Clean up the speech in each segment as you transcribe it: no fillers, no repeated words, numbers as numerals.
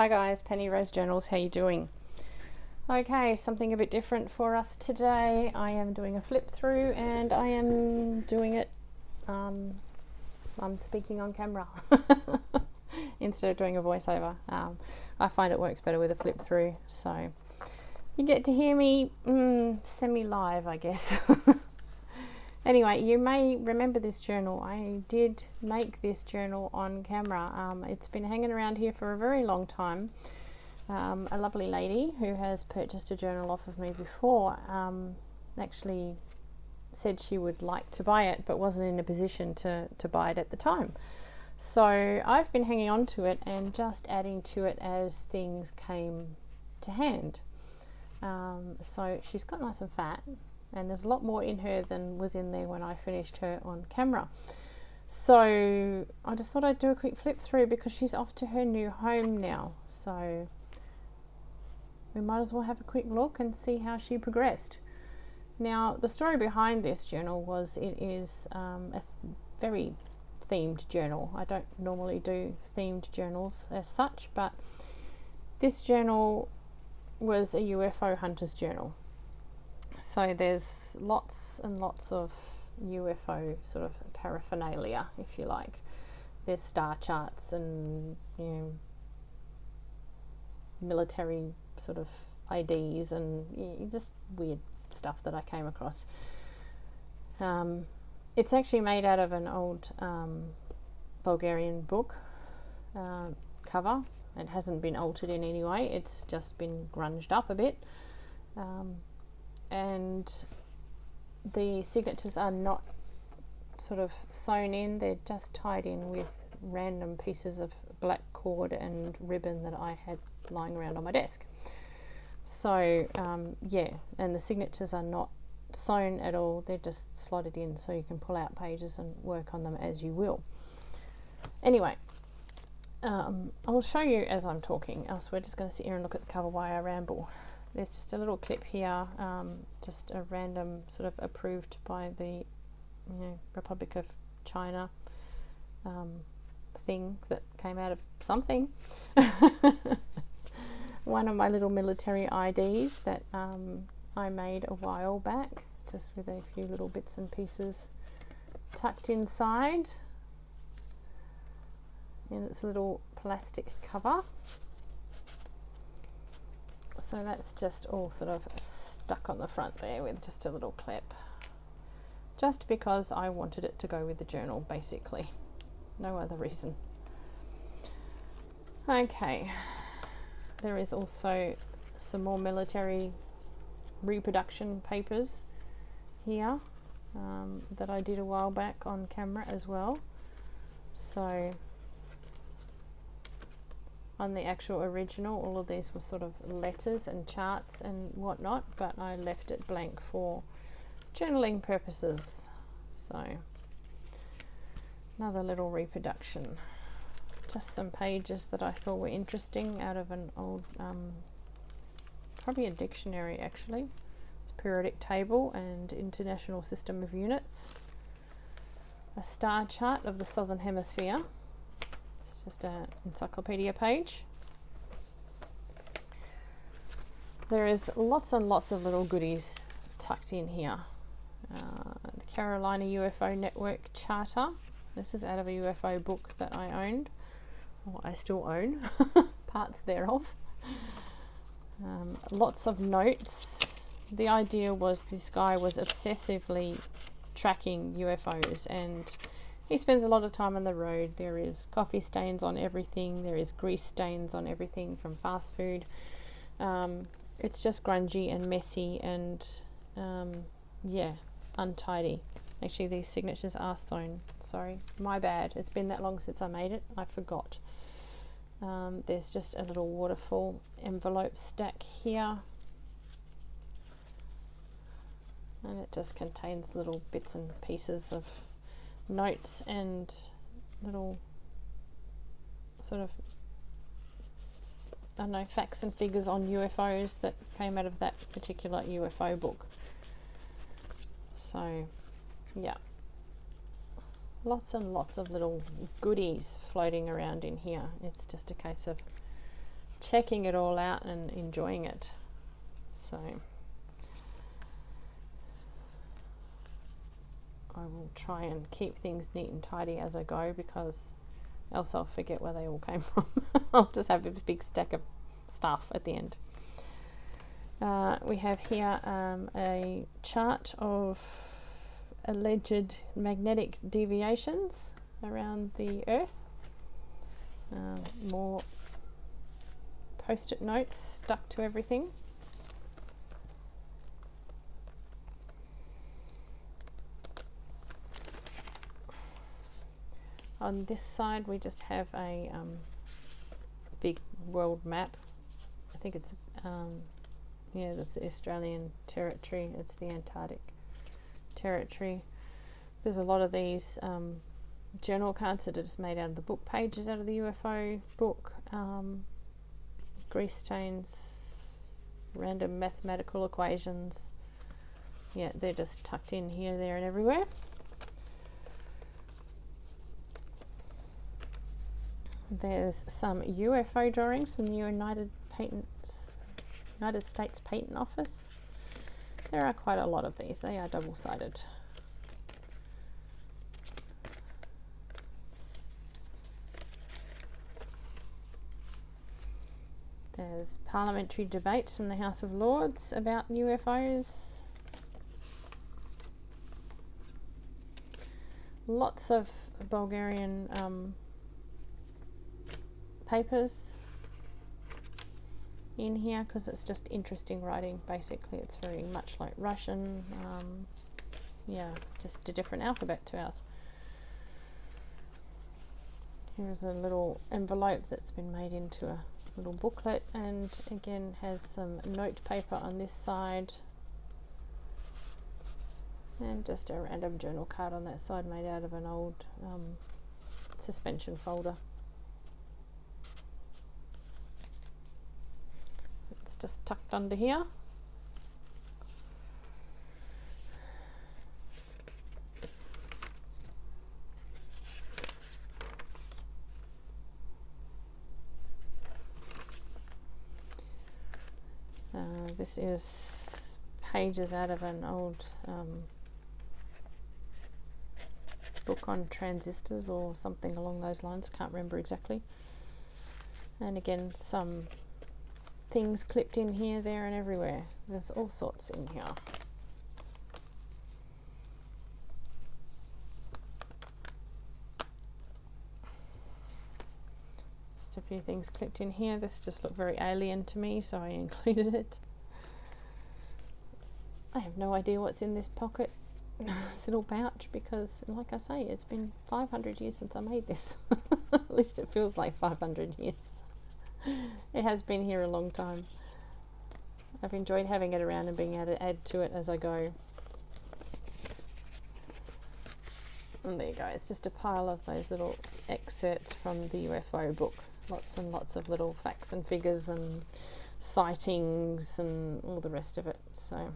Hi guys, Penny Rose Journals, how you doing? Okay, something a bit different for us today. I am doing a flip through and I am doing it, I'm speaking on camera instead of doing a voiceover. I find it works better with a flip through, so you get to hear me semi-live, I guess. Anyway, you may remember this journal. I did make this journal on camera. It's been hanging around here for a very long time. A lovely lady who has purchased a journal off of me before actually said she would like to buy it but wasn't in a position to buy it at the time. So I've been hanging on to it and just adding to it as things came to hand. So she's got nice and fat, and there's a lot more in her than was in there when I finished her on camera. So I just thought I'd do a quick flip through because she's off to her new home now. So we might as well have a quick look and see how she progressed. Now, the story behind this journal was it is a very themed journal. I don't normally do themed journals as such, but this journal was a UFO hunter's journal. So there's lots and lots of UFO sort of paraphernalia, if you like. There's star charts and, military sort of IDs and just weird stuff that I came across. It's actually made out of an old Bulgarian book cover. It hasn't been altered in any way. It's just been grunged up a bit. And the signatures are not sort of sewn in, they're just tied in with random pieces of black cord and ribbon that I had lying around on my desk. So and the signatures are not sewn at all, they're just slotted in so you can pull out pages and work on them as you will. Anyway, I will show you as I'm talking, else we're just going to sit here and look at the cover while I ramble. There's just a little clip here, just a random sort of approved by the Republic of China thing that came out of something. One of my little military IDs that I made a while back, just with a few little bits and pieces tucked inside in its little plastic cover. So that's just all sort of stuck on the front there with just a little clip, just because I wanted it to go with the journal, basically, no other reason. Okay, there is also some more military reproduction papers here that I did a while back on camera as well. So on the actual original, all of these were sort of letters and charts and whatnot, but I left it blank for journaling purposes. So another little reproduction, just some pages that I thought were interesting out of an old probably a dictionary actually. It's a periodic table and international system of units, a star chart of the southern hemisphere. Just an encyclopedia page. There is lots and lots of little goodies tucked in here. The Carolina UFO Network Charter. This is out of a UFO book that I owned, or I still own, parts thereof. Lots of notes. The idea was this guy was obsessively tracking UFOs, and he spends a lot of time on the road. There is coffee stains on everything. There is grease stains on everything from fast food. It's just grungy and messy and, untidy. Actually, these signatures are sewn. Sorry, my bad. It's been that long since I made it. I forgot. There's just a little waterfall envelope stack here. And it just contains little bits and pieces of notes and little sort of, I don't know, facts and figures on UFOs that came out of that particular UFO book. So yeah, lots and lots of little goodies floating around in here. It's just a case of checking it all out and enjoying it. So I will try and keep things neat and tidy as I go, because else I'll forget where they all came from. I'll just have a big stack of stuff at the end. We have here a chart of alleged magnetic deviations around the Earth. More post-it notes stuck to everything. On this side we just have a big world map. I think it's yeah, that's the Australian territory, it's the Antarctic territory. There's a lot of these journal cards that are just made out of the book pages out of the UFO book, grease stains, random mathematical equations. Yeah, they're just tucked in here, there and everywhere. There's some UFO drawings from the United States Patent Office. There are quite a lot of these. They are double-sided. There's parliamentary debates from the House of Lords about UFOs. Lots of Bulgarian papers in here, because it's just interesting writing. Basically it's very much like Russian, yeah, just a different alphabet to ours. Here's a little envelope that's been made into a little booklet, and again has some note paper on this side, and just a random journal card on that side made out of an old suspension folder. It's just tucked under here. This is pages out of an old book on transistors or something along those lines. I can't remember exactly. And again, some things clipped in here, there and everywhere. There's all sorts in here. Just a few things clipped in here. This just looked very alien to me, so I included it. I have no idea what's in this pocket, this little pouch, because like I say, it's been 500 years since I made this. At least it feels like 500 years. It has been here a long time. I've enjoyed having it around and being able to add to it as I go. And there you go, it's just a pile of those little excerpts from the UFO book. Lots and lots of little facts and figures and sightings and all the rest of it. So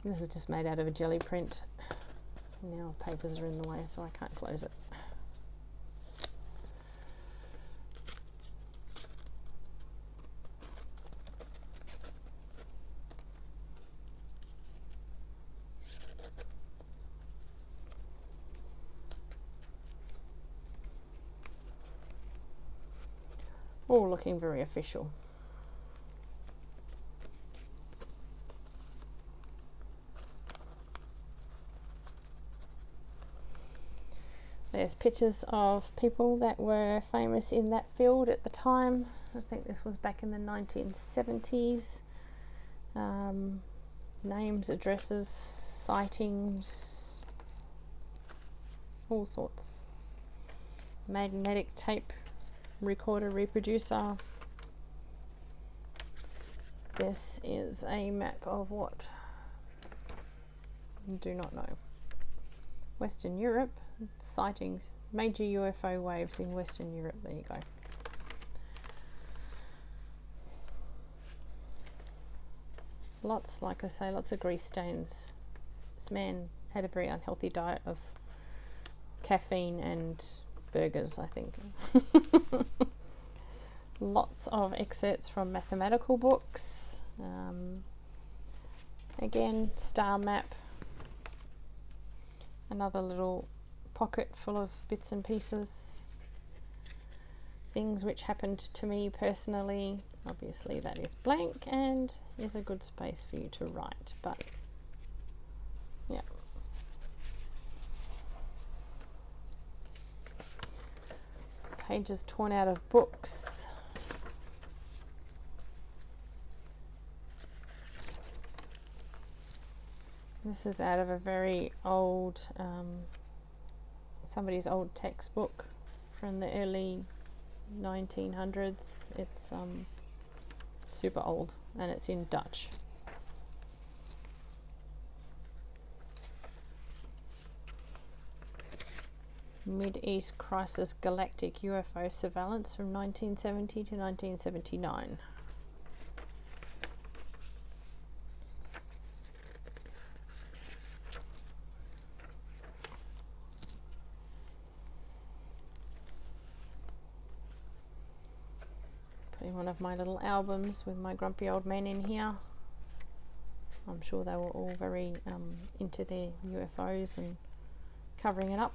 this is just made out of a jelly print. Now papers are in the way, so I can't close it. All looking very official. There's pictures of people that were famous in that field at the time. I think this was back in the 1970s. Names, addresses, sightings, all sorts. Magnetic tape recorder reproducer. This is a map of what? Do not know. Western Europe. Sightings, major UFO waves in Western Europe. There you go. Lots, like I say, lots of grease stains. This man had a very unhealthy diet of caffeine and burgers, I think. lots of excerpts from mathematical books. Again, star map. Another little pocket full of bits and pieces. Things which happened to me personally. Obviously that is blank and is a good space for you to write, but yeah. Pages torn out of books. This is out of a very old, somebody's old textbook from the early 1900s. It's super old and it's in Dutch. Mid-East Crisis Galactic UFO Surveillance from 1970 to 1979. Putting one of my little albums with my grumpy old man in here. I'm sure they were all very into their UFOs and covering it up.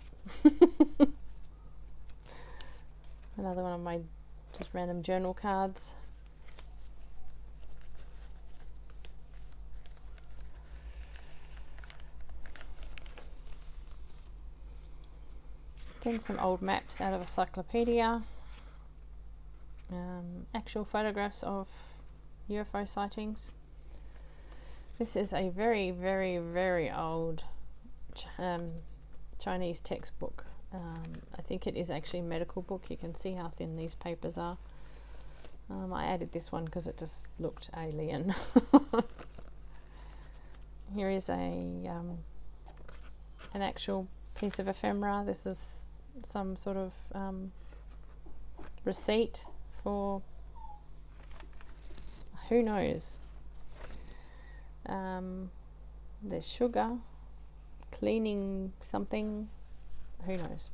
Another one of my just random journal cards. Again, some old maps out of a encyclopedia. Actual photographs of UFO sightings. This is a very, very, very old Chinese textbook. I think it is actually a medical book. You can see how thin these papers are. I added this one because it just looked alien. Here is an actual piece of ephemera. This is some sort of receipt for who knows. There's sugar, cleaning something, who knows.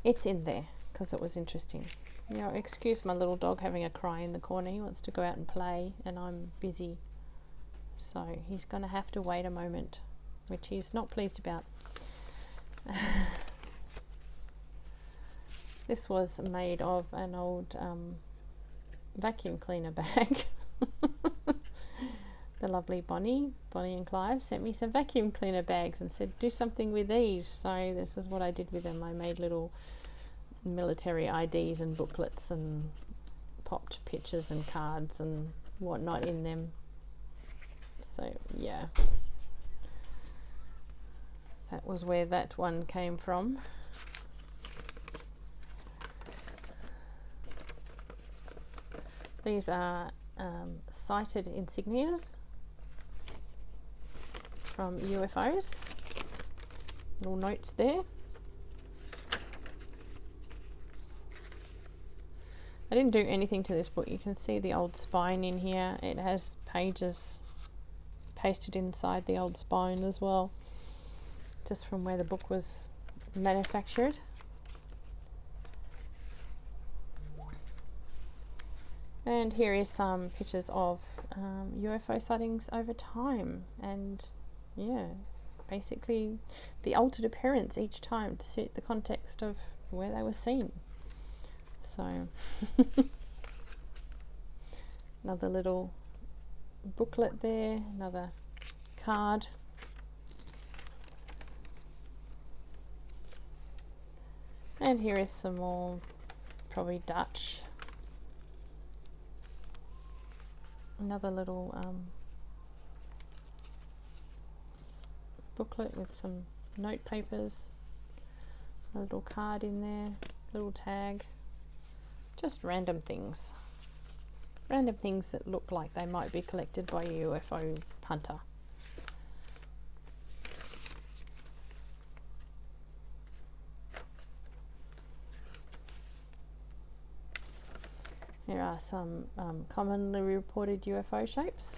It's in there because it was interesting. You know, excuse my little dog having a cry in the corner. He wants to go out and play and I'm busy, so he's going to have to wait a moment, which he's not pleased about. This was made of an old vacuum cleaner bag. The lovely Bonnie and Clive sent me some vacuum cleaner bags and said do something with these, so this is what I did with them. I made little military IDs and booklets and popped pictures and cards and whatnot in them. So yeah, that was where that one came from. These are sighted insignias from UFOs. Little notes there. I didn't do anything to this book. You can see the old spine in here. It has pages pasted inside the old spine as well, just from where the book was manufactured. And here is some pictures of UFO sightings over time, and yeah, basically the altered appearance each time to suit the context of where they were seen. So another little booklet there, another card. And here is some more, probably Dutch. Another little booklet with some note papers, a little card in there, little tag, just random things that look like they might be collected by a UFO hunter. Here are some commonly reported UFO shapes.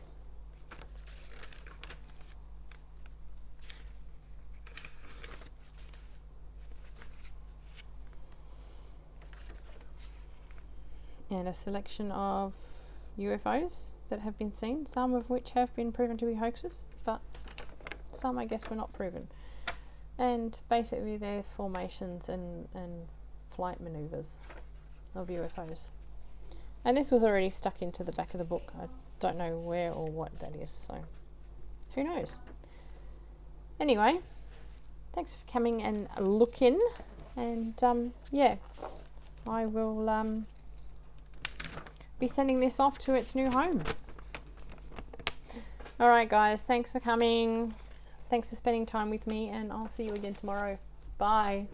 and a selection of UFOs that have been seen, some of which have been proven to be hoaxes, but some I guess were not proven. And basically they're formations and flight maneuvers of UFOs. And this was already stuck into the back of the book. I don't know where or what that is, so who knows. Anyway, thanks for coming and looking, and yeah, I will be sending this off to its new home. Alright guys, thanks for coming. Thanks for spending time with me, and I'll see you again tomorrow. Bye.